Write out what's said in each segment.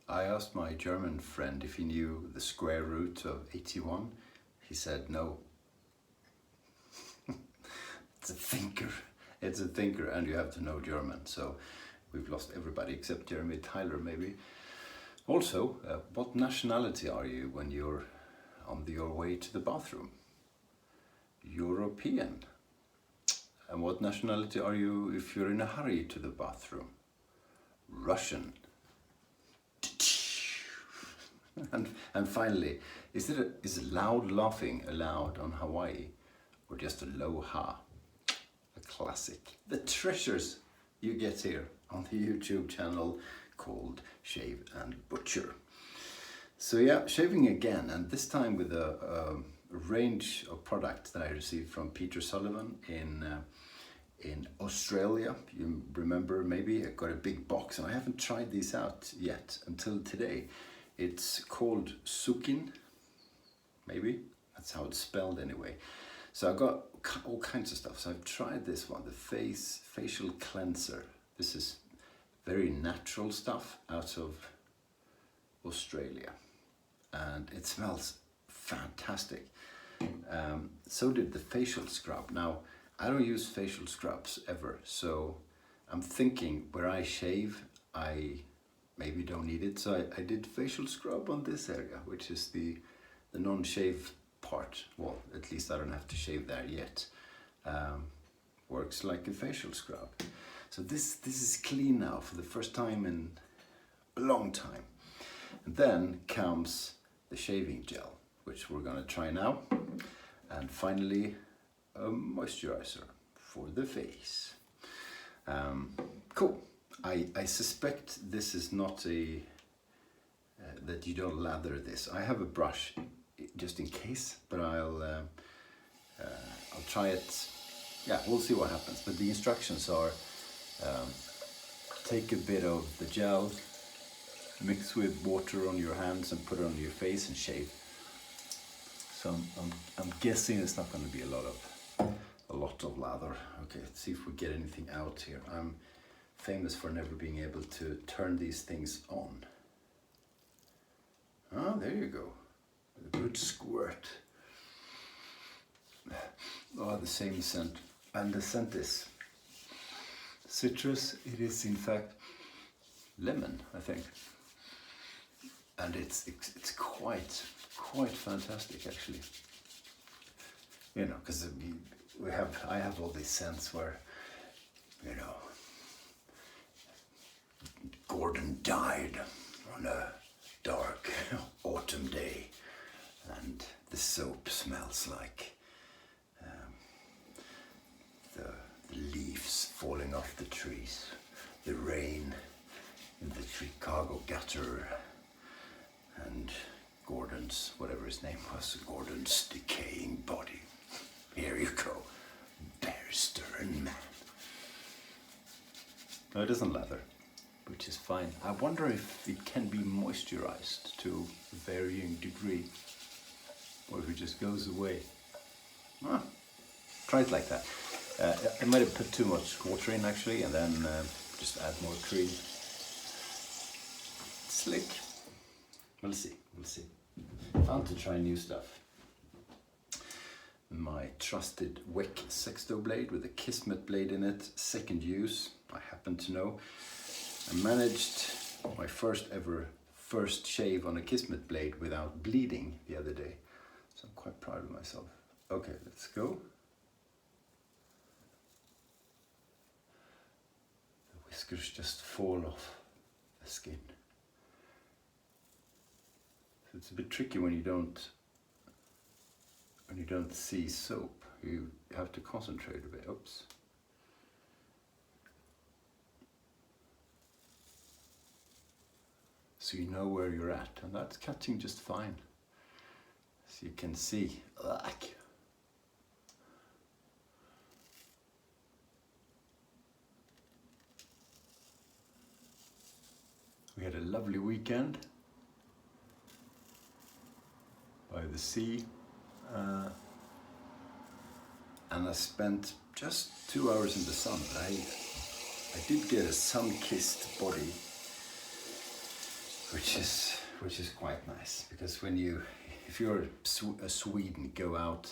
I asked my German friend if he knew the square root of 81. He said no. It's a thinker. It's a thinker, and you have to know German. So we've lost everybody except Jeremy Tyler, maybe. Also, what nationality are you when you're on your way to the bathroom? European. And what nationality are you if you're in a hurry to the bathroom? Russian. And finally, is loud laughing allowed on Hawaii, or just a low ha? A classic. The treasures you get here on the YouTube channel called Shave&Butcher. So yeah, shaving again, and this time with a range of products that I received from Peter Sullivan in Australia. You remember, maybe I got a big box, and I haven't tried these out yet until today. It's called SUKIN, maybe that's how it's spelled anyway. So I got all kinds of stuff. So I've tried this one, the facial cleanser. This is very natural stuff out of Australia, and it smells fantastic. So did the facial scrub. Now, I don't use facial scrubs ever, so I'm thinking where I shave, I maybe don't need it. So I did facial scrub on this area, which is the non-shave part. Well, at least I don't have to shave there yet. Works like a facial scrub. So this is clean now for the first time in a long time. And then comes the shaving gel, which we're gonna try now. And finally, a moisturizer for the face. Cool. I suspect this is not a that you don't lather this. I have a brush just in case, but I'll try it. Yeah, we'll see what happens. But the instructions are take a bit of the gel, mix with water on your hands, and put it on your face and shave. So I'm guessing it's not going to be a lot of lather. Okay, let's see if we get anything out here. I'm famous for never being able to turn these things on. Ah, there you go. A good squirt. Oh, the same scent. And the scent is citrus. It is in fact lemon, I think. And it's quite fantastic actually. You know, because I have all these scents where, you know, Gordon died on a dark autumn day, and the soap smells like the leaves falling off the trees, the rain in the Chicago gutter, and Gordon's, whatever his name was, Gordon's decaying body. Here you go, barrister and man. No, it doesn't lather, which is fine. I wonder if it can be moisturized to a varying degree, or if it just goes away. Try it like that. I might have put too much water in actually, and then just add more cream. Slick. We'll see. Fun to try new stuff. My trusted Wick sexto blade with a Kismet blade in it, second use, I happen to know. I managed my first shave on a Kismet blade without bleeding the other day, so I'm quite proud of myself. Okay, let's go. The whiskers just fall off the skin. So it's a bit tricky when you don't see soap. You have to concentrate a bit. Oops. So you know where you're at, and that's cutting just fine. So you can see. We had a lovely weekend by the sea, and I spent just 2 hours in the sun. I did get a sun-kissed body. which is quite nice, because when you, if you're a Swede, go out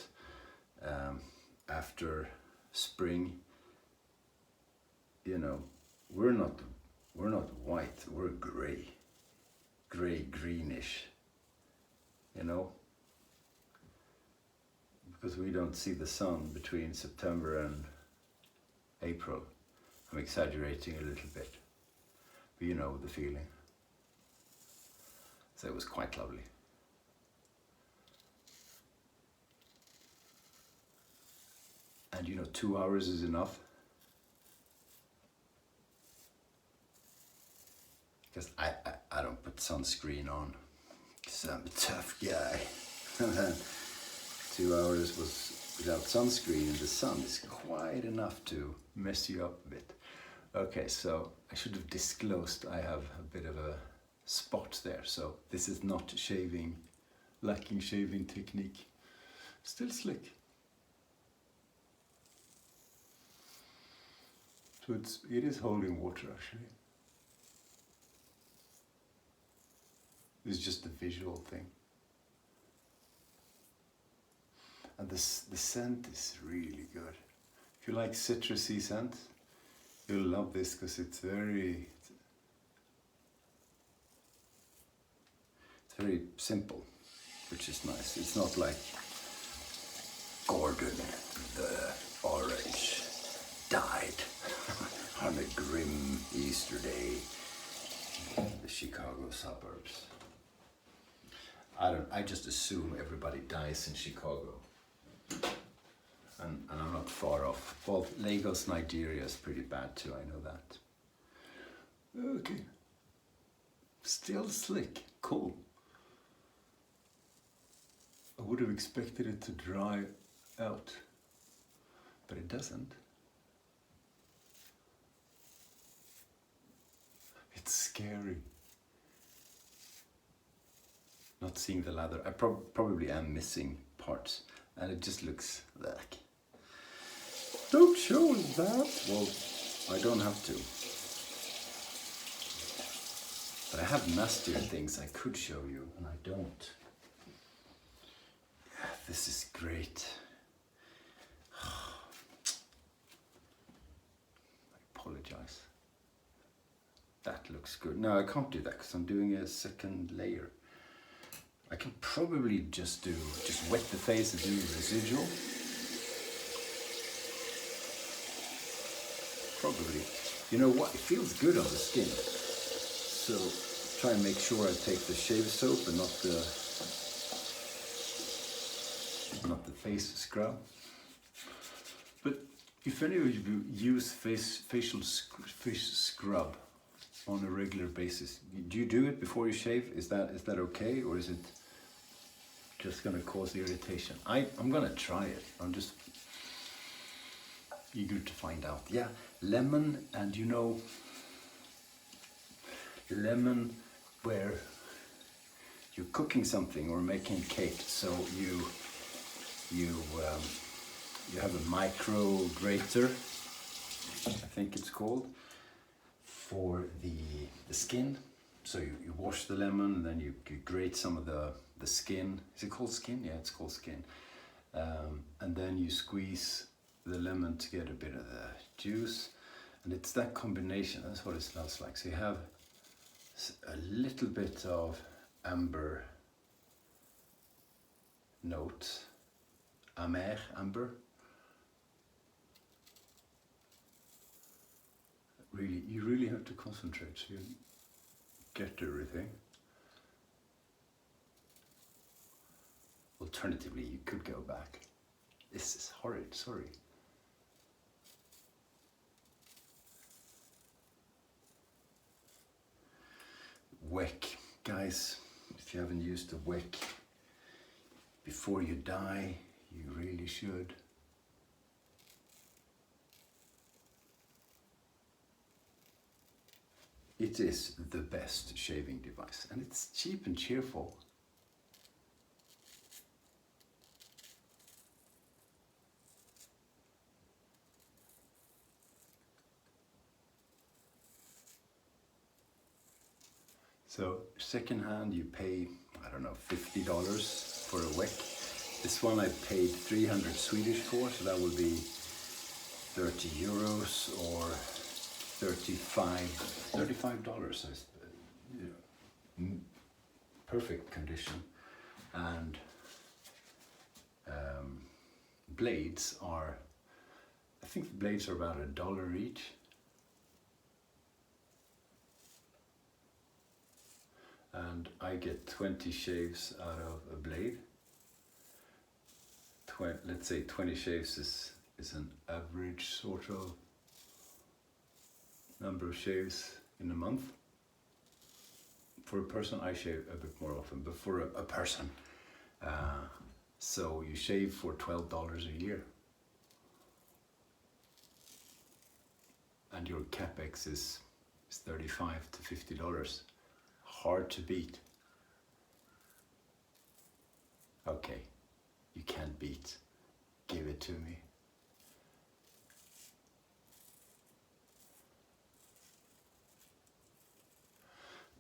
after spring, you know, we're not white, we're gray, greenish, you know, because we don't see the sun between September and April. I'm exaggerating a little bit, but you know the feeling. So it was quite lovely. And you know, 2 hours is enough. Because I don't put sunscreen on, because I'm a tough guy. And then 2 hours was without sunscreen in the sun is quite enough to mess you up a bit. Okay, so I should have disclosed I have a bit of a spot there, so this is not lacking shaving technique. Still slick. So it is holding water actually. It's just a visual thing. And the scent is really good. If you like citrusy scent, you'll love this, because it's very simple, which is nice. It's not like Gordon the Orange died on a grim Easter day in the Chicago suburbs. I just assume everybody dies in Chicago. And I'm not far off. Well, Lagos, Nigeria is pretty bad too, I know that. Okay. Still slick, cool. I would have expected it to dry out, but it doesn't. It's scary. Not seeing the lather. I probably am missing parts, and it just looks like. Don't show that. Well, I don't have to. But I have nastier things I could show you, and I don't. Yeah, this is great. I apologize. That looks good. No, I can't do that because I'm doing a second layer. I can probably just wet the face and do residual. Probably. You know what? It feels good on the skin. So try and make sure I take the shave soap and not the face scrub. But if any of you use facial scrub on a regular basis, do you do it before you shave? Is that okay, or is it just gonna cause irritation? I'm gonna try it. I'm just eager to find out. Yeah, lemon, and you know, lemon where you're cooking something or making cake, so you have a micro grater, I think it's called, for the skin. So you wash the lemon, and then you grate some of the skin. Is it called skin? Yeah, it's called skin. And then you squeeze the lemon to get a bit of the juice. And it's that combination, that's what it smells like. So you have a little bit of amber note, amber. Really, you really have to concentrate so you get everything. Alternatively, you could go back. This is horrid, sorry. Wick, guys, if you haven't used a wick before you die, you really should. It is the best shaving device, and it's cheap and cheerful. So second hand you pay, I don't know, $50 for a wick. This one I paid 300 Swedish for, so that would be 30 euros or $35. Perfect condition. And blades are, I think the blades are about $1 each. And I get 20 shaves out of a blade. Let's say 20 shaves is an average sort of number of shaves in a month. For a person, I shave a bit more often, but for a person, so you shave for $12 a year, and your capex is $35 to $50. Hard to beat. Okay, you can't beat. Give it to me.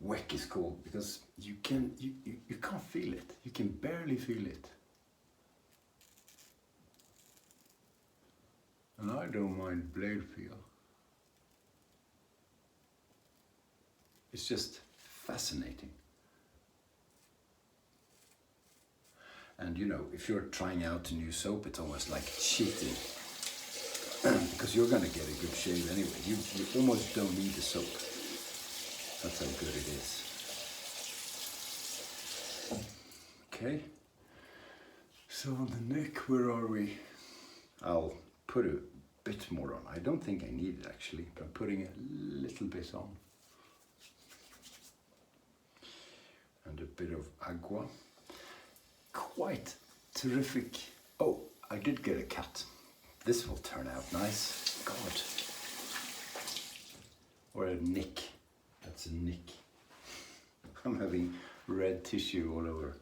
Wick is cool because you can't feel it. You can barely feel it. And I don't mind blade feel. It's just fascinating. And you know, if you're trying out a new soap, it's almost like cheating. Because you're gonna get a good shave anyway. You almost don't need the soap. That's how good it is. Okay. So on the neck, where are we? I'll put a bit more on. I don't think I need it actually, but I'm putting a little bit on. And a bit of agua. Quite terrific. Oh, I did get a cut. This will turn out nice. God. Or a nick. That's a nick. I'm having red tissue all over.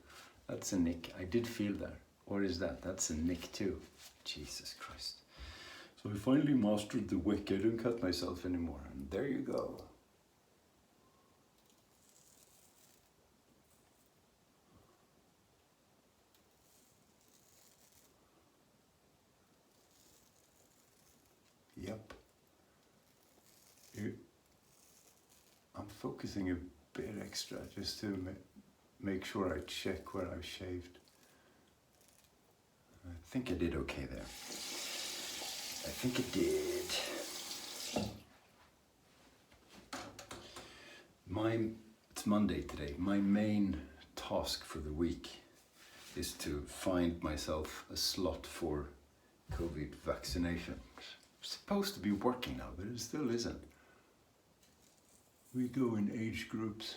That's a nick. I did feel that. What is that? That's a nick too. Jesus Christ. So I finally mastered the wick. I don't cut myself anymore. And there you go. Yep. I'm focusing a bit extra just to make sure I check where I've shaved. I think I did okay there. I think it did. It's Monday today. My main task for the week is to find myself a slot for COVID vaccination. It's supposed to be working now, but it still isn't. We go in age groups.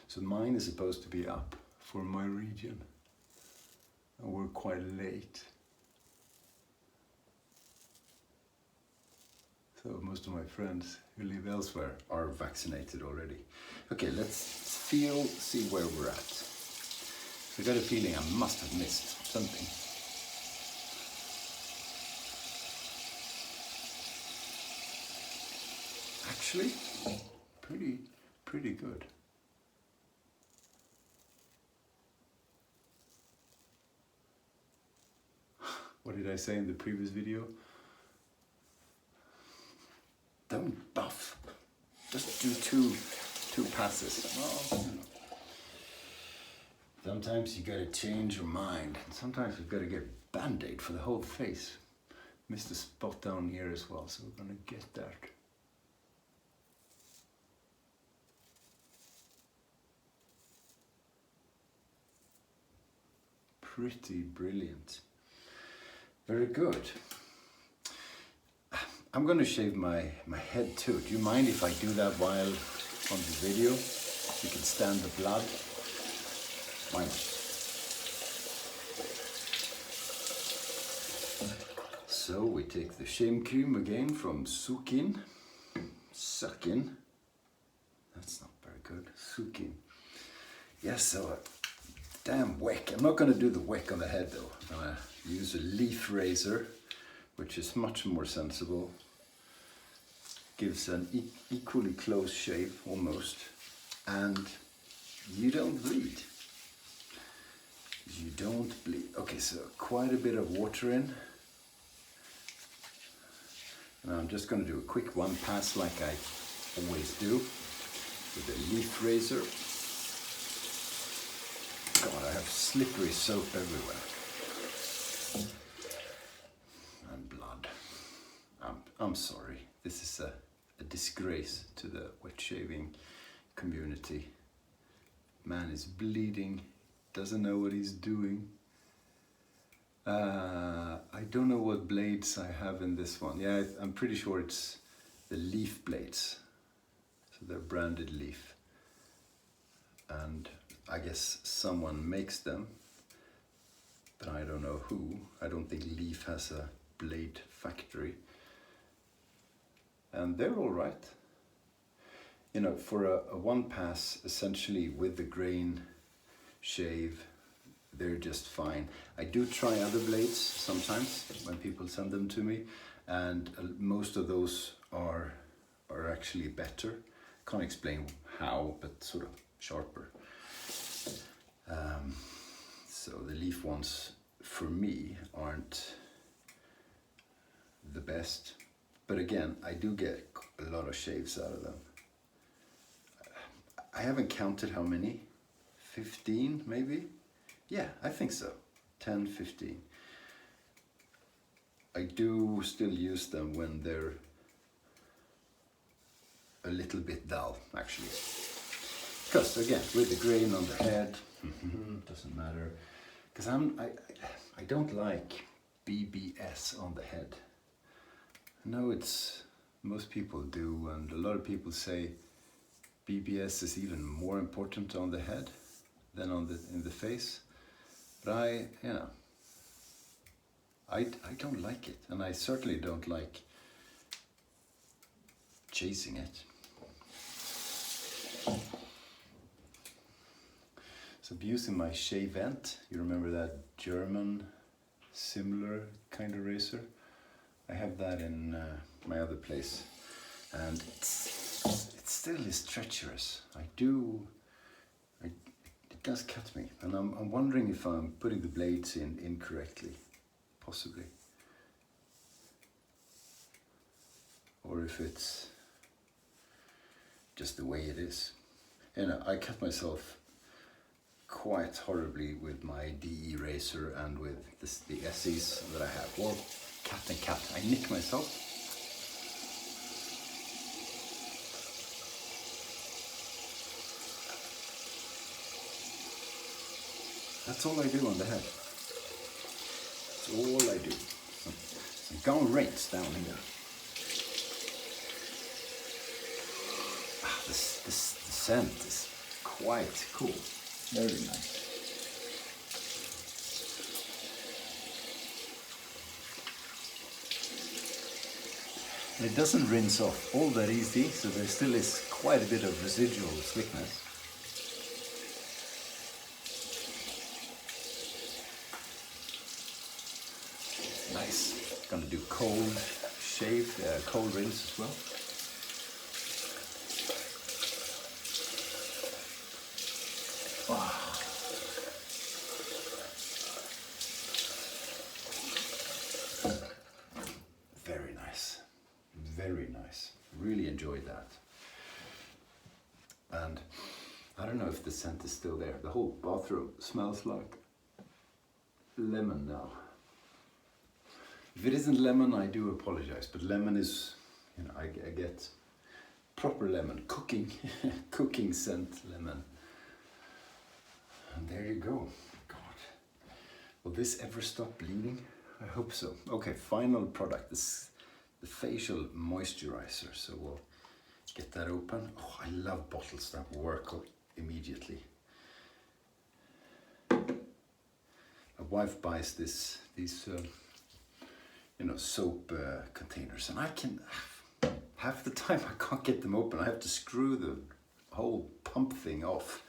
So mine is supposed to be up for my region. And we're quite late. So most of my friends who live elsewhere are vaccinated already. Okay, let's see where we're at. I got a feeling I must have missed something. Actually, pretty good. What did I say in the previous video? Don't buff. Just do two passes. Well, you know. Sometimes you gotta change your mind. And sometimes you've gotta get a band-aid for the whole face. Missed a spot down here as well, so we're gonna get that. Pretty brilliant. Very good. I'm going to shave my head too. Do you mind if I do that while on the video? You can stand the blood. Fine. So we take the shave cream again from SUKIN. SUKIN. That's not very good. SUKIN. Yes, so damn wick. I'm not going to do the wick on the head though. I'm going to use a leaf razor, which is much more sensible. gives an equally close shave almost, and you don't bleed. You don't bleed. Okay, so quite a bit of water in. And I'm just going to do a quick one pass like I always do with the leaf razor. God, I have slippery soap everywhere. And blood. I'm sorry. This is a disgrace to the wet shaving community. Man is bleeding, doesn't know what he's doing. I don't know what blades I have in this one. Yeah, I'm pretty sure it's the leaf blades. So they're branded leaf. And I guess someone makes them, but I don't know who. I don't think Leaf has a blade factory. And they're all right. You know, for a one pass, essentially with the grain shave, they're just fine. I do try other blades sometimes when people send them to me, and most of those are actually better. Can't explain how, but sort of sharper. So the leaf ones for me aren't the best, but again, I do get a lot of shaves out of them. I haven't counted how many, 15 maybe? Yeah, I think so, 10, 15. I do still use them when they're a little bit dull, actually. Because again, with the grain on the head, doesn't matter. Because I don't like BBS on the head. I know it's, most people do, and a lot of people say BBS is even more important on the head than in the face. But I don't like it, and I certainly don't like chasing it. So I'm using my Shave&Butcher. You remember that German similar kind of razor? I have that in my other place, and it still is treacherous. It does cut me, and I'm wondering if I'm putting the blades in incorrectly, possibly, or if it's just the way it is. You know, I cut myself quite horribly with my DE razor and with the SEs that I have. Well, cut and cut. I nick myself. That's all I do on the head. That's all I do. Some gone rates down here. The scent is quite cool. Very nice. And it doesn't rinse off all that easy, so there still is quite a bit of residual slickness. Nice. Gonna do cold shave, cold rinse as well. Wow. Very nice. Very nice. Really enjoyed that. And I don't know if the scent is still there. The whole bathroom smells like lemon now. If it isn't lemon, I do apologize, but lemon is, you know, I get proper lemon, cooking scent lemon. And there you go. God, will this ever stop bleeding? I hope so. Okay, final product, this the facial moisturizer. So we'll get that open. Oh, I love bottles that work immediately. My wife buys these soap containers, and I can, half the time I can't get them open. I have to screw the whole pump thing off,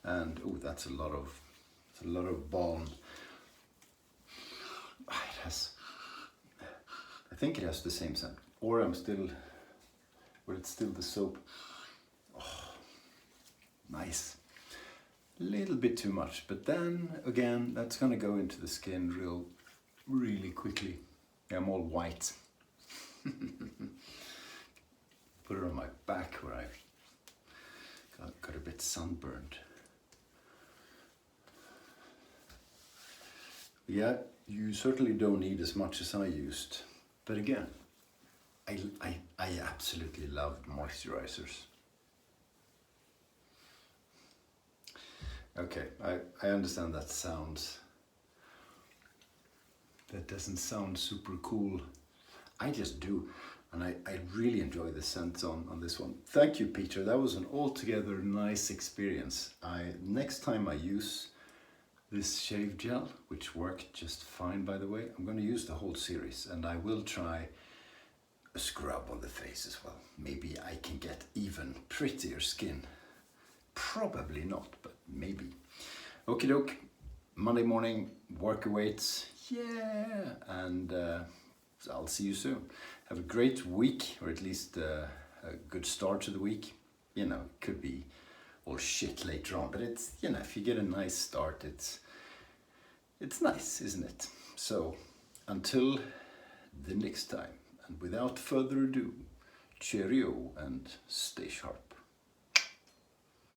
and oh, that's a lot of balm. I think it has the same scent, or I'm still but it's still the soap. Oh, nice. A little bit too much, but then again, that's gonna go into the skin really quickly. I'm all white. Put it on my back where I got a bit sunburned. Yeah, you certainly don't need as much as I used. But again, I absolutely love moisturizers. Okay, I understand that doesn't sound super cool. I just do. And I really enjoy the scent on this one. Thank you, Peter. That was an altogether nice experience. Next time I use this shave gel, which worked just fine, by the way, I'm going to use the whole series, and I will try a scrub on the face as well. Maybe I can get even prettier skin. Probably not, but maybe. Okie doke. Monday morning, work weights. Yeah, and I'll see you soon. Have a great week, or at least a good start to the week. You know, it could be all shit later on, but it's, you know, if you get a nice start, it's nice, isn't it? So until the next time, and without further ado, cheerio and stay sharp.